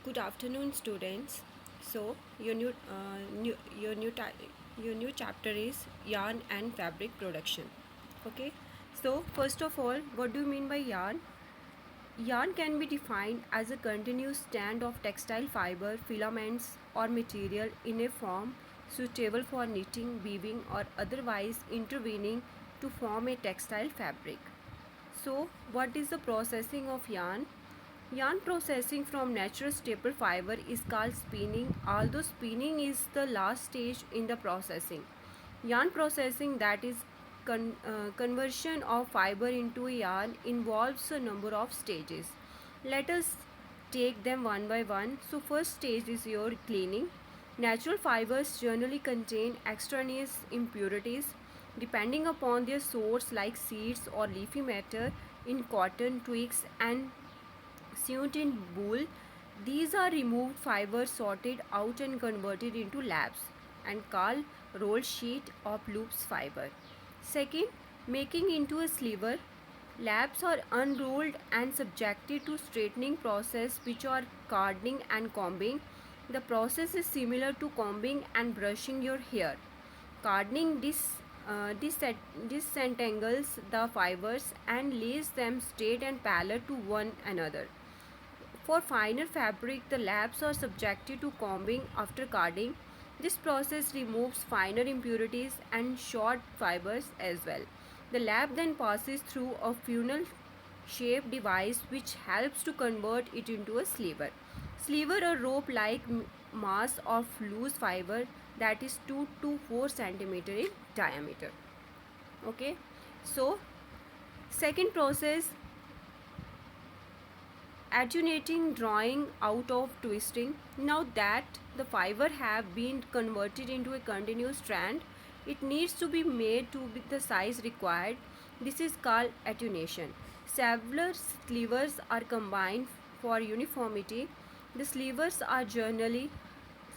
Good afternoon, students. So your new chapter is yarn and fabric production. Okay. So first of all, what do you mean by yarn? Yarn can be defined as a continuous strand of textile fiber, filaments, or material in a form suitable for knitting, weaving, or otherwise intervening to form a textile fabric. So, what is the processing of yarn? Yarn processing from natural staple fiber is called spinning, although spinning is the last stage in the processing. Yarn processing, that is conversion of fiber into a yarn, involves a number of stages. Let us take them one by one. So first stage is your cleaning. Natural fibers generally contain extraneous impurities depending upon their source, like seeds or leafy matter in cotton, twigs, and suit in wool. These are removed fibers, sorted out and converted into labs and called roll sheet of loops fiber. Second, making into a sliver. Labs are unrolled and subjected to straightening process, which are carding and combing. The process is similar to combing and brushing your hair. Carding disentangles the fibers and lays them straight and parallel to one another. For finer fabric, the labs are subjected to combing after carding. This process removes finer impurities and short fibers as well. The lab then passes through a funnel shaped device which helps to convert it into a sliver. Sliver, a rope like mass of loose fiber that is 2 to 4 centimeter in diameter. Okay, so second process, attenuating, drawing out of twisting. Now that the fiber have been converted into a continuous strand, it needs to be made to be the size required. This is called attenuation. Several slivers are combined for uniformity. The slivers are generally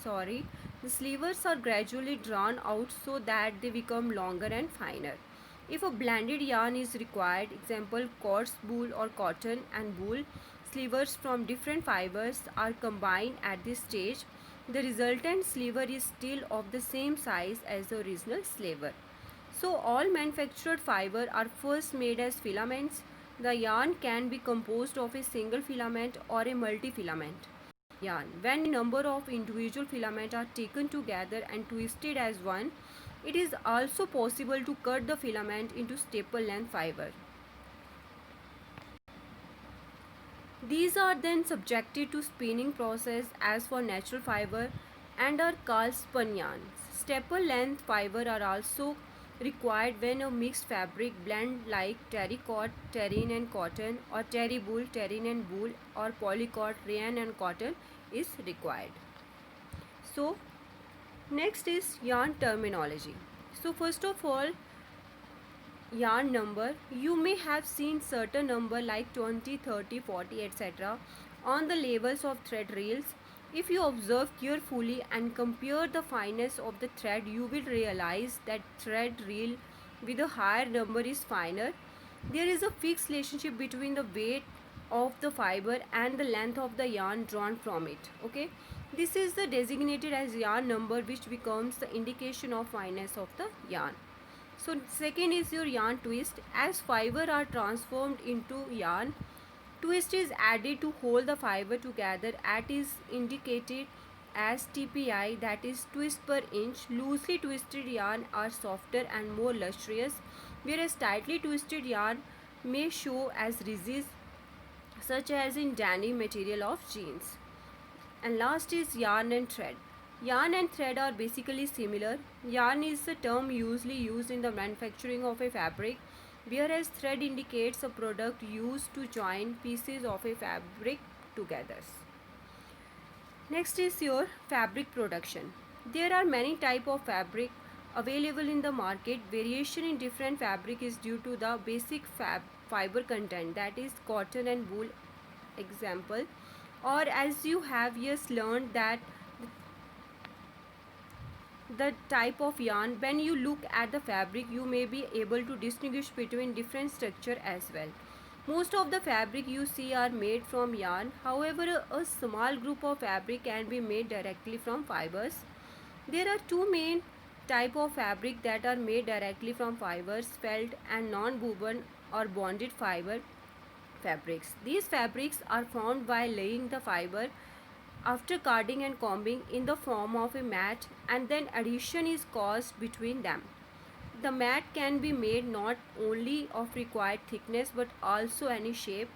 sorry the slivers are gradually drawn out so that they become longer and finer. If a blended yarn is required, example coarse wool or cotton and wool, slivers from different fibers are combined at this stage. The resultant sliver is still of the same size as the original sliver. So all manufactured fiber are first made as filaments. The yarn can be composed of a single filament or a multi-filament yarn. When a number of individual filaments are taken together and twisted as one, it is also possible to cut the filament into staple length fiber. These are then subjected to spinning process as for natural fiber and are called spun yarns. Staple length fiber are also required when a mixed fabric blend like terrycot, terrain and cotton, or terry wool, terrain and wool, or polycot, rayon and cotton is required. So next is yarn terminology. So first of all, yarn number. You may have seen certain number like 20, 30, 40, etc. on the labels of thread reels. If you observe carefully and compare the fineness of the thread, you will realize that thread reel with a higher number is finer. There is a fixed relationship between the weight of the fiber and the length of the yarn drawn from it. Okay, this is the designated as yarn number, which becomes the indication of fineness of the yarn. So second is your yarn twist. As fiber are transformed into yarn, twist is added to hold the fiber together at is indicated as TPI, that is twist per inch. Loosely twisted yarn are softer and more lustrous, whereas tightly twisted yarn may show as ridges, such as in denim material of jeans. And last is yarn and thread. Yarn and thread are basically similar. Yarn is a term usually used in the manufacturing of a fabric, whereas thread indicates a product used to join pieces of a fabric together. Next is your fabric production. There are many types of fabric available in the market. Variation in different fabric is due to the basic fiber content, that is cotton and wool example, or as you have just learned that the type of yarn. When you look at the fabric, you may be able to distinguish between different structure as well. Most of the fabric you see are made from yarn. However, a small group of fabric can be made directly from fibers. There are two main type of fabric that are made directly from fibers: felt and non-woven or bonded fiber fabrics. These fabrics are formed by laying the fiber after carding and combing in the form of a mat, and then adhesion is caused between them. The mat can be made not only of required thickness but also any shape.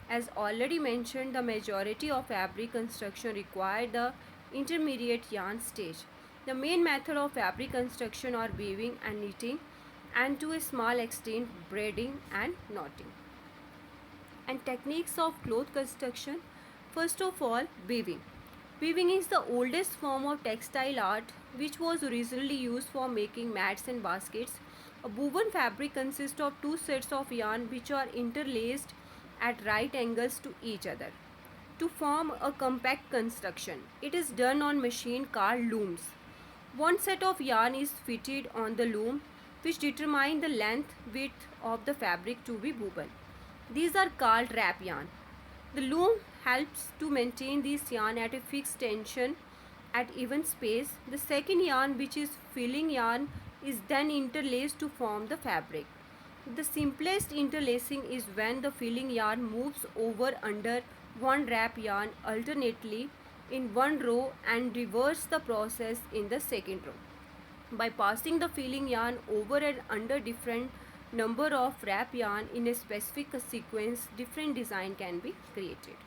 As already mentioned, the majority of fabric construction require the intermediate yarn stage. The main method of fabric construction are weaving and knitting, and to a small extent braiding and knotting. And techniques of cloth construction. First of all, weaving. Weaving is the oldest form of textile art, which was originally used for making mats and baskets. A woven fabric consists of two sets of yarn which are interlaced at right angles to each other to form a compact construction. It is done on machine called looms. One set of yarn is fitted on the loom, which determine the length width of the fabric to be woven. These are called wrap yarn. The loom helps to maintain this yarn at a fixed tension at even space. The second yarn, which is filling yarn, is then interlaced to form the fabric. The simplest interlacing is when the filling yarn moves over under one wrap yarn alternately in one row and reverse the process in the second row. By passing the filling yarn over and under different number of wrap yarn in a specific sequence, different design can be created.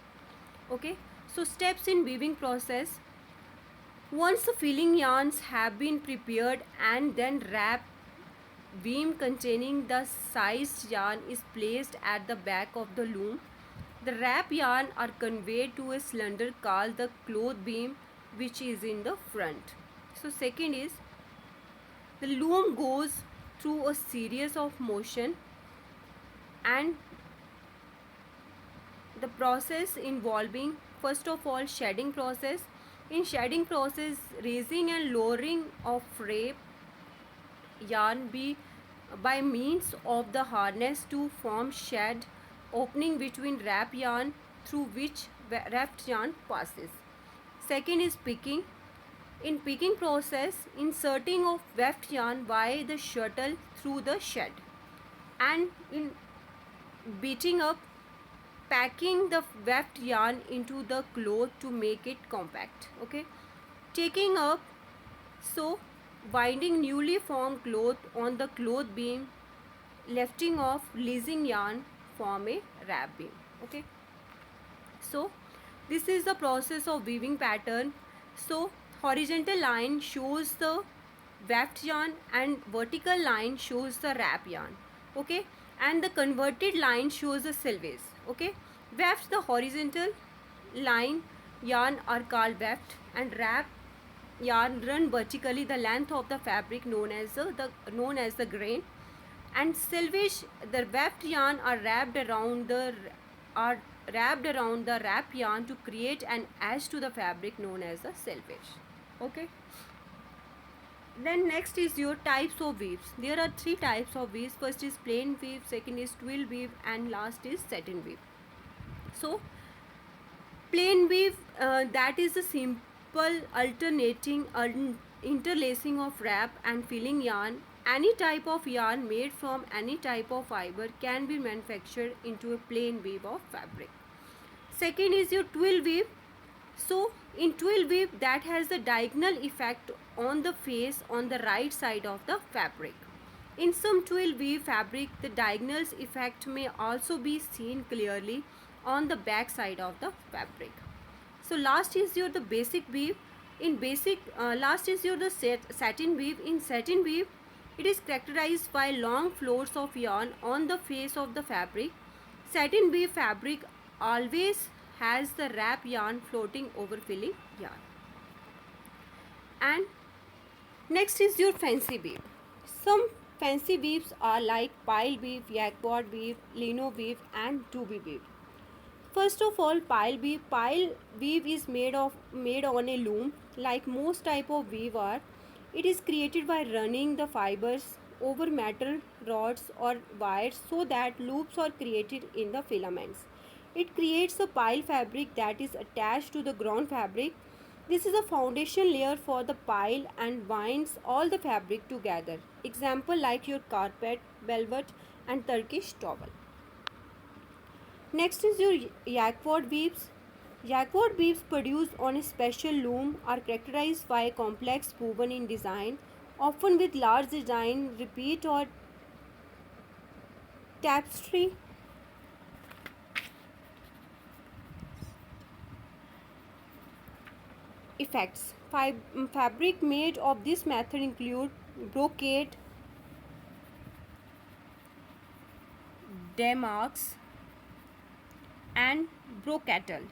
Okay, so steps in weaving process. Once the filling yarns have been prepared and then wrap beam containing the sized yarn is placed at the back of the loom. The wrap yarn are conveyed to a cylinder called the cloth beam, which is in the front. So second is, the loom goes through a series of motion and the process involving first of all shedding process. In shedding process, raising and lowering of wrap yarn be by means of the harness to form shed opening between wrap yarn through which wrapped yarn passes. Second is picking. In picking process, inserting of weft yarn by the shuttle through the shed, and in beating up, packing the weft yarn into the cloth to make it compact. Okay, taking up, so winding newly formed cloth on the cloth beam, lifting off leasing yarn form a wrap beam. Okay, so this is the process of weaving pattern. So horizontal line shows the weft yarn and vertical line shows the wrap yarn. Okay, and the converted line shows the selvage. Okay, weft, the horizontal line yarn are called weft, and wrap yarn run vertically the length of the fabric known as the grain, and selvage, the weft yarn are wrapped around the wrap yarn to create an edge to the fabric known as the selvage. Okay, then next is your types of weaves. There are three types of weaves. First is plain weave, second is twill weave, and last is satin weave. So plain weave, that is a simple alternating interlacing of wrap and filling yarn. Any type of yarn made from any type of fiber can be manufactured into a plain weave of fabric. Second is your twill weave. So in twill weave, that has the diagonal effect on the face on the right side of the fabric. In some twill weave fabric, the diagonal effect may also be seen clearly on the back side of the fabric. So last is your the basic weave. In basic, last is your the satin weave. In satin weave, it is characterized by long floats of yarn on the face of the fabric. Satin weave fabric always has the wrap yarn floating over filling yarn. And next is your fancy weave. Some fancy weaves are like pile weave, yakboard weave, lino weave, and doobie weave. First of all, pile weave. Pile weave is made on a loom. Like most type of weave are, it is created by running the fibers over metal rods or wires so that loops are created in the filaments. It creates a pile fabric that is attached to the ground fabric. This is a foundation layer for the pile and binds all the fabric together. Example like your carpet, velvet and Turkish towel. Next is your Jacquard weaves. Jacquard weaves produced on a special loom are characterized by complex woven in design, often with large design, repeat or tapestry effects. Fabric made of this method include brocade, damask, and brocatelle.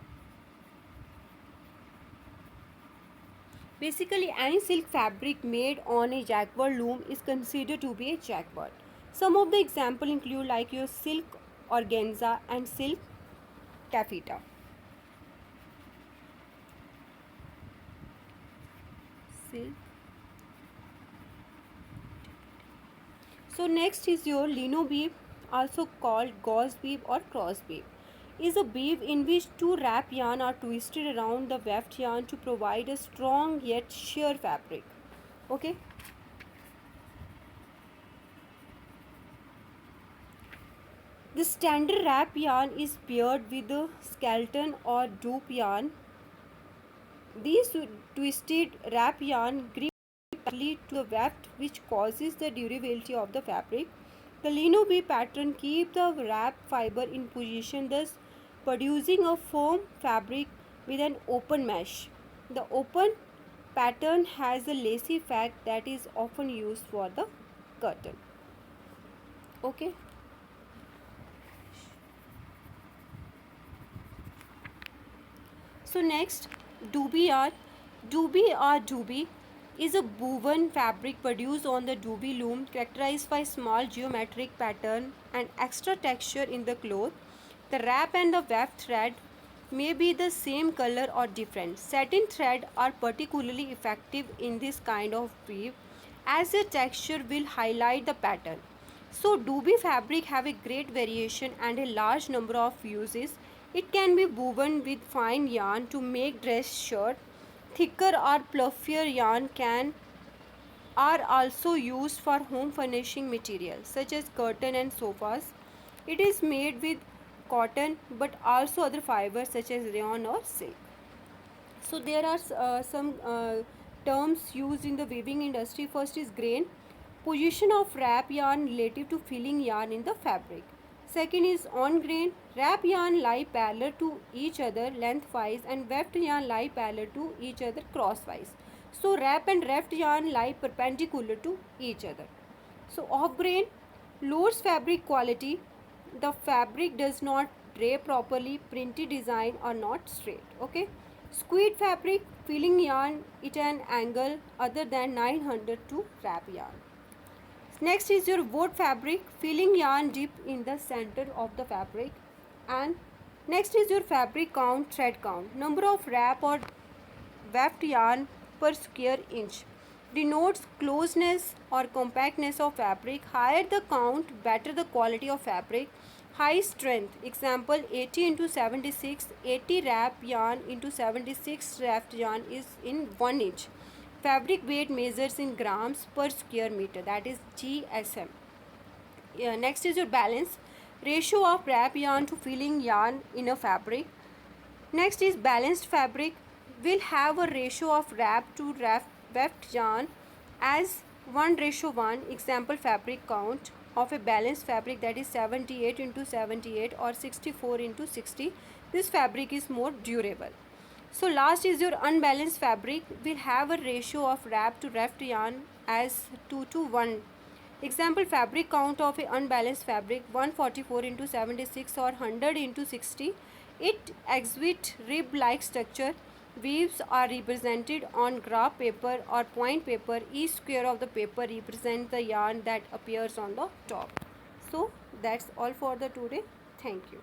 Basically, any silk fabric made on a jacquard loom is considered to be a jacquard. Some of the examples include like your silk organza and silk taffeta. Silk. So next is your lino weave, also called gauze weave or cross weave. Is a weave in which two wrap yarn are twisted around the weft yarn to provide a strong yet sheer fabric. Okay. The standard wrap yarn is paired with the skeleton or dupe yarn. These twisted wrap yarn grip tightly to the weft, which causes the durability of the fabric. The lino weave pattern keeps the wrap fiber in position, thus producing a firm fabric with an open mesh. The open pattern has a lacy effect that is often used for the curtain. Okay. So next, dubi yarn. Dubi is a woven fabric produced on the dubi loom, characterized by small geometric pattern and extra texture in the cloth. The wrap and the weft thread may be the same color or different. Satin thread are particularly effective in this kind of weave, as the texture will highlight the pattern. So dubi fabric have a great variation and a large number of uses. It can be woven with fine yarn to make dress shirt. Thicker or fluffier yarn are also used for home furnishing materials such as curtain and sofas. It is made with cotton but also other fibers such as rayon or silk. So there are some terms used in the weaving industry. First is grain, position of wrap yarn relative to filling yarn in the fabric. Second is on grain, wrap yarn lie parallel to each other lengthwise and weft yarn lie parallel to each other crosswise. So wrap and weft yarn lie perpendicular to each other. So off grain, lowers fabric quality. The fabric does not drape properly, printed design are not straight. Okay. Squid fabric, filling yarn at an angle other than 900 to wrap yarn. Next is your wood fabric, filling yarn deep in the center of the fabric. And next is your fabric count, thread count, number of wrap or weft yarn per square inch. Denotes closeness or compactness of fabric. Higher the count, better the quality of fabric. High strength, example 80 into 76, 80 wrap yarn into 76 weft yarn is in 1 inch. Fabric weight measures in grams per square meter, that is GSM. Next is your balance, ratio of wrap yarn to filling yarn in a fabric. Next is balanced fabric, will have a ratio of wrap to weft yarn as 1:1. Example fabric count of a balanced fabric, that is 78 into 78 or 64 into 60. This fabric is more durable. So last is your unbalanced fabric, will have a ratio of wrap to weft yarn as 2:1. Example fabric count of a unbalanced fabric 144 into 76 or 100 into 60. It exhibits rib like structure. Weaves are represented on graph paper or point paper. Each square of the paper represents the yarn that appears on the top. So that's all for the today. Thank you.